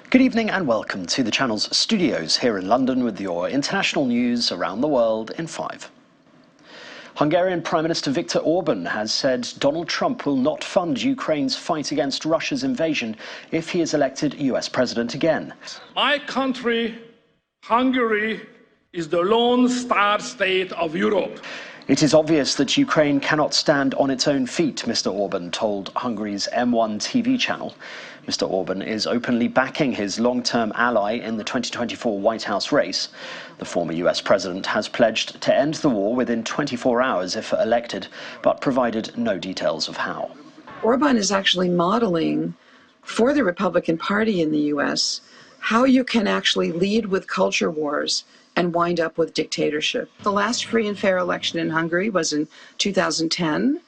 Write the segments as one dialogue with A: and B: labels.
A: Good evening and welcome to the channel's studios here in London with your international news around the world in 5. Hungarian Prime Minister Viktor Orban has said Donald Trump will not fund Ukraine's fight against Russia's invasion if he is elected US president again.
B: My country, Hungary, is the lone star state of Europe.
A: It is obvious that Ukraine cannot stand on its own feet, Mr. Orban told Hungary's M1 TV channel. Mr. Orban is openly backing his long-term ally in the 2024 White House race. The former US president has pledged to end the war within 24 hours if elected, but provided no details of how.
C: Orban is actually modeling for the Republican Party in the US how you can actually lead with culture wars and wind up with dictatorship. The last free and fair election in Hungary was in 2010.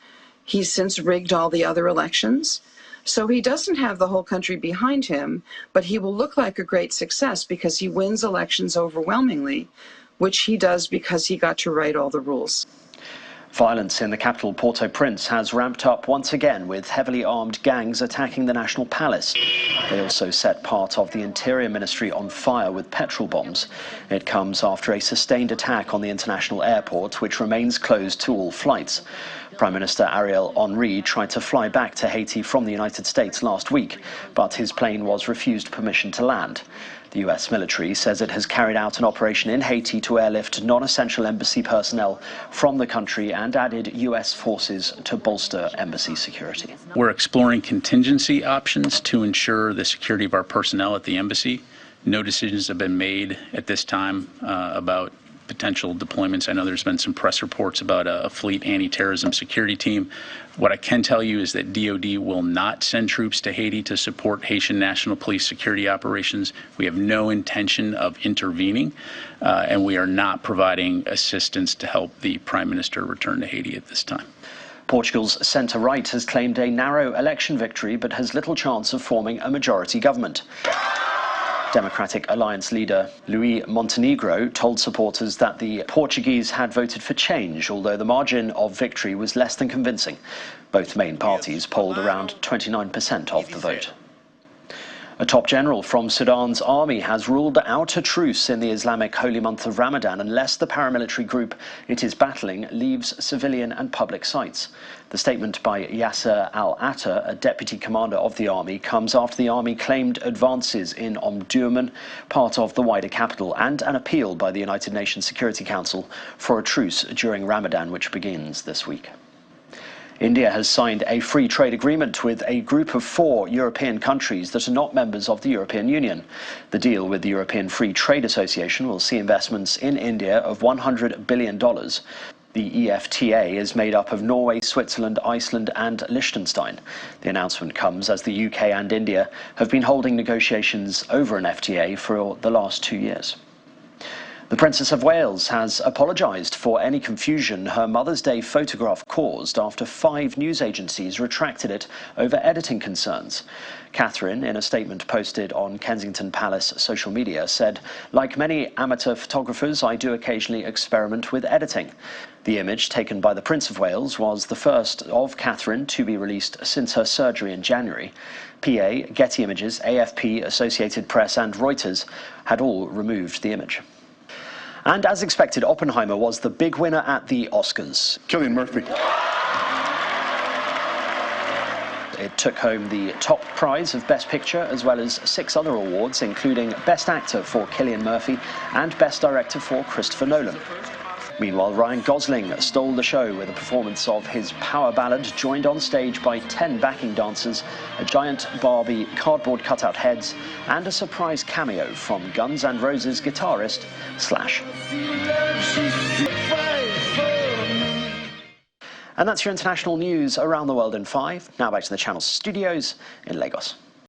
C: He's since rigged all the other elections. So he doesn't have the whole country behind him, but he will look like a great success because he wins elections overwhelmingly, which he does because he got to write all the rules.
A: Violence in the capital Port-au-Prince has ramped up once again with heavily armed gangs attacking the National Palace. They also set part of the Interior Ministry on fire with petrol bombs. It comes after a sustained attack on the international airport, which remains closed to all flights. Prime Minister Ariel Henry tried to fly back to Haiti from the United States last week, but his plane was refused permission to land. The US military says it has carried out an operation in Haiti to airlift non-essential embassy personnel from the country and added US forces to bolster embassy security.
D: We're exploring contingency options to ensure the security of our personnel at the embassy. No decisions have been made at this time about potential deployments. I know there's been some press reports about a fleet anti-terrorism security team. What I can tell you is that DoD will not send troops to Haiti to support Haitian National Police security operations. We have no intention of intervening, and we are not providing assistance to help the Prime Minister return to Haiti at this time.
A: Portugal's centre-right has claimed a narrow election victory but has little chance of forming a majority government. Democratic Alliance leader Luís Montenegro told supporters that the Portuguese had voted for change, although the margin of victory was less than convincing. Both main parties polled around 29% of the vote. A top general from Sudan's army has ruled out a truce in the Islamic holy month of Ramadan unless the paramilitary group it is battling leaves civilian and public sites. The statement by Yasser al-Atta, a deputy commander of the army, comes after the army claimed advances in Omdurman, part of the wider capital, and an appeal by the United Nations Security Council for a truce during Ramadan, which begins this week. India has signed a free trade agreement with a group of 4 European countries that are not members of the European Union. The deal with the European Free Trade Association will see investments in India of $100 billion. The EFTA is made up of Norway, Switzerland, Iceland and Liechtenstein. The announcement comes as the UK and India have been holding negotiations over an FTA for the last 2 years. The Princess of Wales has apologised for any confusion her Mother's Day photograph caused after 5 news agencies retracted it over editing concerns. Catherine, in a statement posted on Kensington Palace social media, said, "Like many amateur photographers, I do occasionally experiment with editing." The image taken by the Prince of Wales was the first of Catherine to be released since her surgery in January. PA, Getty Images, AFP, Associated Press and Reuters had all removed the image. And as expected, Oppenheimer was the big winner at the Oscars.
E: Cillian Murphy.
A: It took home the top prize of Best Picture, as well as 6 other awards, including Best Actor for Cillian Murphy and Best Director for Christopher Nolan. Meanwhile, Ryan Gosling stole the show with a performance of his power ballad, joined on stage by 10 backing dancers, a giant Barbie cardboard cutout heads, and a surprise cameo from Guns N' Roses guitarist Slash. And that's your international news around the world in 5. Now back to the channel's studios in Lagos.